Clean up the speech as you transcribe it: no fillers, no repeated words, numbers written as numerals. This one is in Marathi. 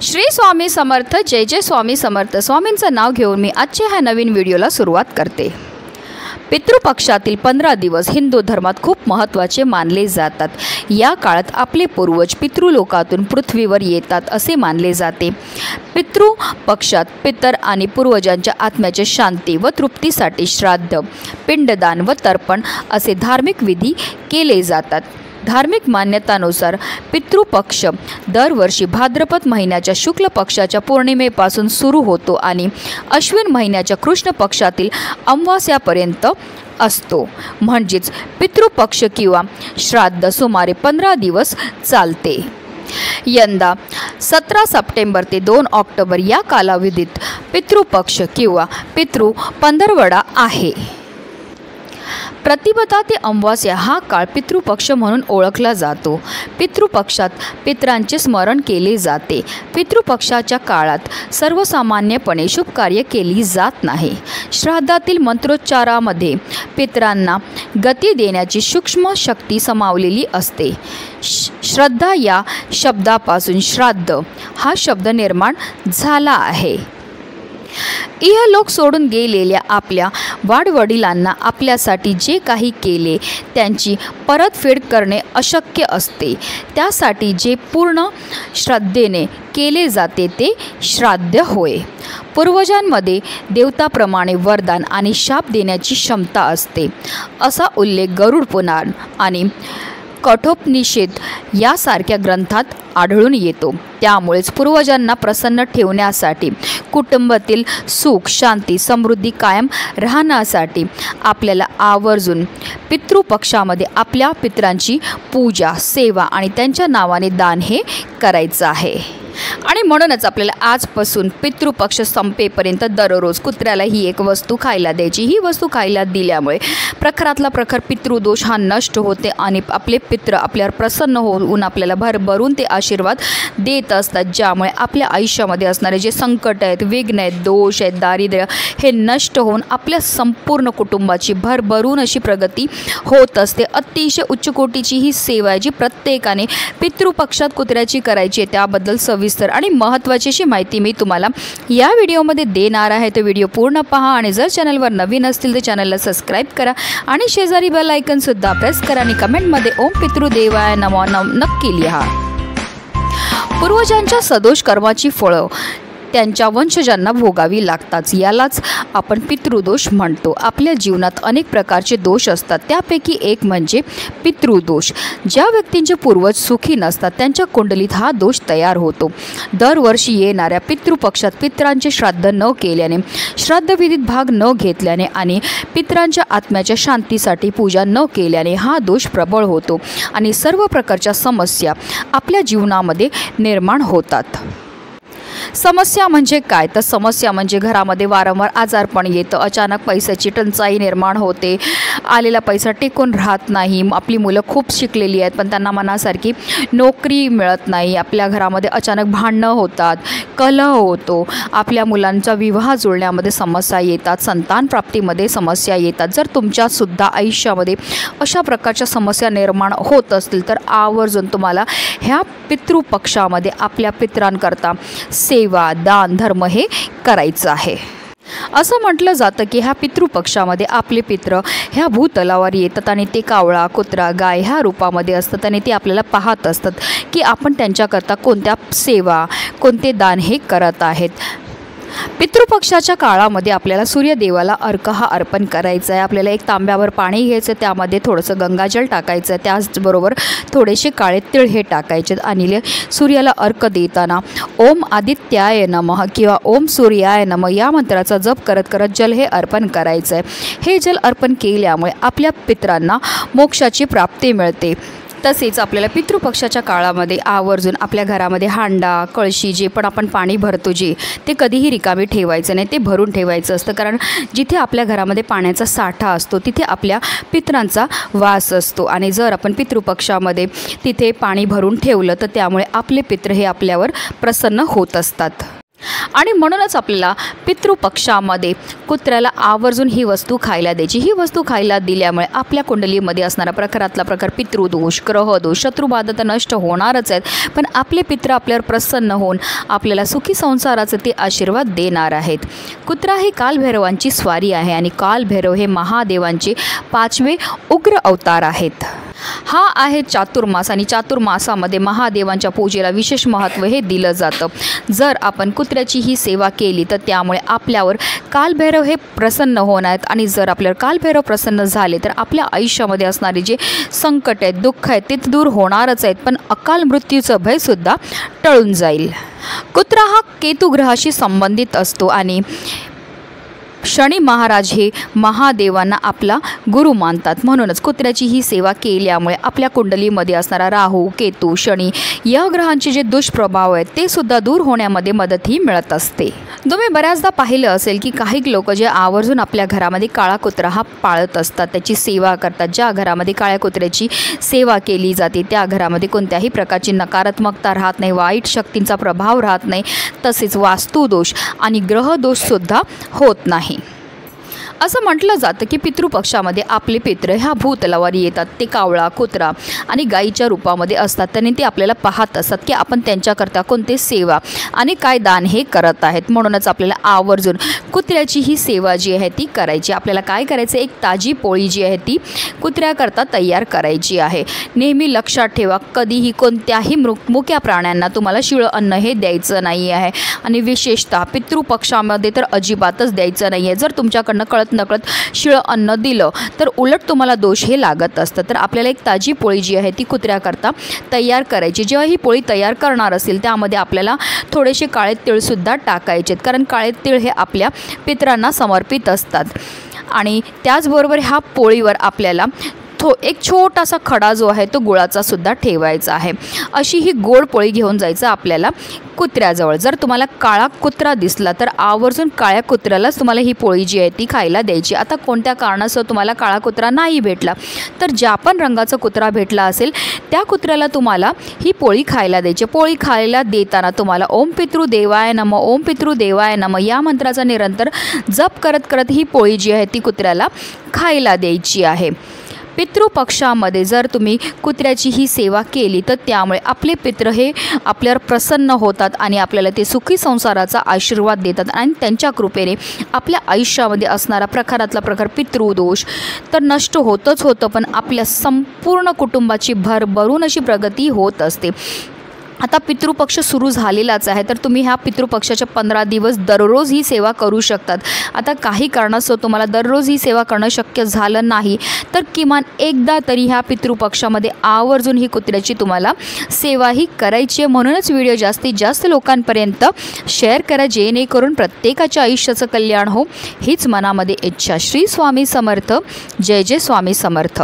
श्री स्वामी समर्थ। जय जय स्वामी समर्थ। स्वामींचं नाव घेऊन मी आजच्या ह्या नवीन व्हिडिओला सुरुवात करते। पितृपक्षातील 15 दिवस हिंदू धर्मात खूप महत्त्वाचे मानले जातात। या काळात आपले पूर्वज पितृलोकातून पृथ्वीवर येतात असे मानले जाते। पितृपक्षात पितर आणि पूर्वजांच्या आत्म्याच्या शांती व तृप्तीसाठी श्राद्ध, पिंडदान व तर्पण असे धार्मिक विधी केले जातात। धार्मिक मान्यतानुसार पितृपक्ष दरवर्षी भाद्रपद महिन्याच्या शुक्ल पक्षाच्या पौर्णिमेपासून सुरू होतो आणि अश्विन महिन्याच्या कृष्ण पक्षातील अमावास्यापर्यंत असतो। म्हणजेच पितृपक्ष किंवा श्राद्ध सुमारे 15 दिवस चालते। यंदा 17 सप्टेंबर ते 2 ऑक्टोबर या कालावधीत पितृपक्ष किंवा पितृ पंधरवडा आहे। प्रतिपदा ते अमावास्या हा काळ पितृपक्ष म्हणून ओळखला जातो। पितृपक्षात पितरांचे स्मरण केले जाते। पितृपक्षाच्या काळात सर्वसामान्यपणे शुभ कार्य केली जात नाही। श्राद्धातील मंत्रोच्चारामध्ये पितरांना गती देण्याची सूक्ष्म शक्ती समावलेली असते। श्रद्धा या शब्दापासून श्राद्ध हा शब्द निर्माण झाला आहे। इहलोक सोडून गेलेल्या आपल्या वाडवडिलांना आपल्यासाठी जे काही केले त्यांची परतफेड करणे अशक्य असते। त्यासाठी जे पूर्ण श्रद्धेने केले जाते ते श्राद्ध होय। पूर्वजांमध्ये देवताप्रमाणे वरदान आणि शाप देण्याची क्षमता असते असा उल्लेख गरुड पुराण आणि कठोपनिषद यासारख्या ग्रंथात आढळून येतो। त्यामुळेच पूर्वजांना प्रसन्न ठेवण्यासाठी कुटुंबातील सुख शांती समृद्धी कायम राहण्यासाठी आपल्याला आवर्जून पितृपक्षामध्ये आपल्या पितरांची पूजा सेवा आणि त्यांच्या नावाने दान हे करायचं आहे। आणि म्हणूनच आपल्याला आजपासून पितृपक्ष संपेपर्यंत दररोज कुत्र्याला ही एक वस्तू खायला द्यायची। ही वस्तू खायला दिल्यामुळे प्रखरातला प्रखर पितृदोष हा नष्ट होते आणि आपले पितृ आपल्यावर प्रसन्न होऊन आपल्याला भरभरून ते आशीर्वाद देत असतात, ज्यामुळे आपल्या आयुष्यामध्ये असणारे जे संकट आहेत, विघ्न आहेत, दोष आहेत, दारिद्र्य हे नष्ट होऊन आपल्या संपूर्ण कुटुंबाची भरभरून अशी प्रगती होत असते। अतिशय उच्च कोटीची ही सेवा आहे जी प्रत्येकाने पितृपक्षात कुत्र्याची करायची आहे। त्याबद्दल सविस्तर आणि महत्त्वाची अशी माहिती मी तुम्हाला या व्हिडिओमध्ये देणार आहे। तो व्हिडिओ पूर्ण पहा आणि जर चॅनलवर नवीन असतील तर चॅनलला सबस्क्राईब करा आणि शेजारी बेल आयकॉन सुद्धा प्रेस करा आणि कमेंटमध्ये ओम पितृदेवाय नमः नक्की लिहा। पूर्वजांच्या सदोष कर्माची फळं त्यांच्या वंशजांना भोगावी लागतात। यालाच आपण पितृदोष म्हणतो। आपल्या जीवनात अनेक प्रकारचे दोष असतात, त्यापैकी एक म्हणजे पितृदोष। ज्या व्यक्तींचे पूर्वज सुखी नसतात त्यांच्या कुंडलीत हा दोष तयार होतो। दरवर्षी येणाऱ्या पितृपक्षात पितरांचे श्राद्ध न केल्याने, श्राद्धविधीत भाग न घेतल्याने आणि पितरांच्या आत्म्याच्या शांतीसाठी पूजा न केल्याने हा दोष प्रबळ होतो आणि सर्व प्रकारच्या समस्या आपल्या जीवनामध्ये निर्माण होतात। समस्या म्हणजे काय तर समस्या म्हणजे घरामध्ये वारंवार आजारपण येतं, अचानक पैशाची टंचाई निर्माण होते, आलेला पैसा टिकून राहत नाही, आपली मुलं खूप शिकलेली आहेत पण त्यांना मनासारखी नोकरी मिळत नाही, आपल्या घरामध्ये अचानक भांडणं होतात, कलह होतो, आपल्या मुलांचा विवाह जुळण्यामध्ये समस्या येतात, संतान प्राप्तीमध्ये समस्या येतात। जर तुमच्यासुद्धा आयुष्यामध्ये अशा प्रकारच्या समस्या निर्माण होत असतील तर आवर्जून तुम्हाला ह्या पितृपक्षामध्ये आपल्या पितरांकरता सेवा दान धर्म हे करायचं आहे। असं म्हटलं जातं की ह्या पितृपक्षामध्ये आपले पितृ ह्या भूतलावर येतात आणि ते कावळा कुत्रा गाय ह्या रूपामध्ये असतात आणि ते आपल्याला पाहत असतात की आपण त्यांच्याकरता कोणत्या सेवा कोणते दान हे करत आहेत। पितृपक्षाच्या काळामध्ये आपल्याला सूर्यदेवाला अर्घ हा अर्पण करायचा आहे। आपल्याला एक तांब्यावर पाणी घ्यायचं, त्यामध्ये थोडंसं गंगाजल टाकायचं, त्याचबरोबर थोडेसे काळे तिळ हे टाकायचे आणि सूर्याला अर्घ देताना ओम आदित्याय नमः किंवा ओम सूर्याय नमः या मंत्राचा जप करत करत जल हे अर्पण करायचं आहे। हे जल अर्पण केल्यामुळे आपल्या पितरांना मोक्षाची प्राप्ती मिळते। तसेच आपल्याला पितृपक्षाच्या काळामध्ये आवर्जून आपल्या घरामध्ये हांडा कळशी जे पण आपण पाणी भरतो ते कधीही रिकामी ठेवायचं नाही, ते भरून ठेवायचं असतं। कारण जिथे आपल्या घरामध्ये पाण्याचा साठा असतो तिथे आपल्या पितरांचा वास असतो आणि जर आपण पितृपक्षामध्ये तिथे पाणी भरून ठेवलं तर त्यामुळे आपले पितृ हे आपल्यावर प्रसन्न होत असतात। आणि म्हणूनच आपल्याला पितृपक्षामध्ये कुत्र्याला आवर्जून ही वस्तू खायला द्यायची। ही वस्तू खायला दिल्यामुळे आपल्या कुंडलीमध्ये असणारा प्रकारातला प्रकार पितृदोष, ग्रहदोष, शत्रुबाधा तर नष्ट होणारच आहेत, पण आपले पितृ आपल्यावर प्रसन्न होऊन आपल्याला सुखी संसाराचे ते आशीर्वाद देणार आहेत। कुत्रा ही कालभैरवांची स्वारी आहे आणि कालभैरव हे महादेवांचे 5वे उग्र अवतार आहेत। हा आहे चातुर्मास आणि चातुर्मासामध्ये महादेवांच्या पूजेला विशेष महत्त्व हे दिलं जातं। जर आपण कुत्र्याची ही सेवा केली तर त्यामुळे आपल्यावर कालभैरव हे प्रसन्न होणार आहेत आणि जर आपल्यावर कालभैरव प्रसन्न झाले तर आपल्या आयुष्यामध्ये असणारे जे संकट आहेत, दुःख आहेत ते दूर होणारच आहेत, पण अकाल मृत्यूचं भयसुद्धा टळून जाईल। कुत्रा हा केतू ग्रहाशी संबंधित असतो आणि शनी महाराज हे महादेवांना आपला गुरु मानतात। म्हणूनच कुत्र्याची ही सेवा केल्यामुळे आपल्या कुंडलीमध्ये असणारा राहू, केतू, शनी या ग्रहांचे जे दुष्प्रभाव आहेत ते सुद्धा दूर होण्यामध्ये मदतही मिळत असते। तुम्ही बऱ्याचदा पाहिलं असेल की काही लोक जे आवर्जून आपल्या घरामध्ये काळा कुत्रा हा पाळत असतात, त्याची सेवा करतात। ज्या घरामध्ये काळ्या कुत्र्याची सेवा केली जाते त्या घरामध्ये कोणत्याही प्रकारची नकारात्मकता राहत नाही, वाईट शक्तींचा प्रभाव राहत नाही, तसेच वास्तुदोष आणि ग्रहदोषसुद्धा होत नाही। असं म्हटलं जातं की पितृपक्षामध्ये आपले पितृ ह्या भूतलावर येतात। ते कावळा, कुत्रा आणि गायीच्या रूपामध्ये असतात आणि ते आपल्याला पाहत असतात की आपण त्यांच्याकरता कोणते सेवा आणि काय दान हे करत आहेत। म्हणूनच आपल्याला आवर्जून कुत्र्याची ही सेवा जी आहे ती करायची। आपल्याला काय करायचं, एक ताजी पोळी जी आहे ती कुत्र्याकरता तयार करायची आहे। नेहमी लक्षात ठेवा, कधीही कोणत्याही मुक्या प्राण्यांना तुम्हाला शिळं अन्न हे द्यायचं नाही आहे आणि विशेषतः पितृपक्षामध्ये तर अजिबातच द्यायचं नाही आहे। जर तुमच्याकडनं कळत नकळत शिळं अन्न दिलं तर उलट तुम्हाला दोष हे लागत असतं। तर आपल्याला एक ताजी पोळी जी आहे ती कुत्र्याकरता तयार करायची। जेव्हा ही पोळी तयार करणार असेल त्यामध्ये आपल्याला थोडेसे काळे तीळसुद्धा टाकायचे, कारण काळे तीळ हे आपल्या पितरांना समर्पित असतात। आणि त्याचबरोबर ह्या पोळीवर आपल्याला एक छोटासा खडा जो आहे तो गुळाचा सुद्धा ठेवायचा आहे। अशी ही गोड पोळी घेऊन जायचं आपल्याला कुत्र्याजवळ। जर तुम्हाला काळा कुत्रा दिसला तर आवर्जून काळ्या कुत्र्यालाच तुम्हाला ही पोळी जी आहे ती खायला द्यायची। आता कोणत्या कारणास्तव तुम्हाला काळा कुत्रा नाही भेटला तर ज्या पण रंगाचा कुत्रा भेटला असेल त्या कुत्र्याला तुम्हाला ही पोळी खायला द्यायची। पोळी खायला देताना तुम्हाला ओम पितृदेवाय नमः, ओम पितृदेवाय नमः या मंत्राचा निरंतर जप करत करत ही पोळी जी आहे ती कुत्र्याला खायला द्यायची आहे। पितृपक्षामध्ये जर तुम्ही कुत्र्याची ही सेवा केली तर त्यामुळे आपले पितृ हे आपल्यावर प्रसन्न होतात आणि आपल्याला ते सुखी संसाराचा आशीर्वाद देतात आणि त्यांच्या कृपेने आपल्या आयुष्यामध्ये असणारा प्रकारातला प्रकार पितृदोष तर नष्ट होतच होतं, पण आपल्या संपूर्ण कुटुंबाची भरभरून अशी प्रगती होत असते। आता पितृपक्ष सुरू झालेलाच आहे तर तुम्ही ह्या पितृपक्षाच्या 15 दिवस दररोज ही सेवा करू शकतात। आता काही कारणास्तव तुम्हाला दररोज ही सेवा करणं शक्य झालं नाही तर किमान एकदा तरी ह्या पितृपक्षामध्ये आवर्जून ही कुत्र्याची तुम्हाला सेवा ही करायची आहे। म्हणूनच व्हिडिओ जास्तीत जास्त लोकांपर्यंत शेअर करा, जेणेकरून प्रत्येकाच्या आयुष्याचं कल्याण हो हीच मनामध्ये इच्छा। श्री स्वामी समर्थ, जय जय स्वामी समर्थ।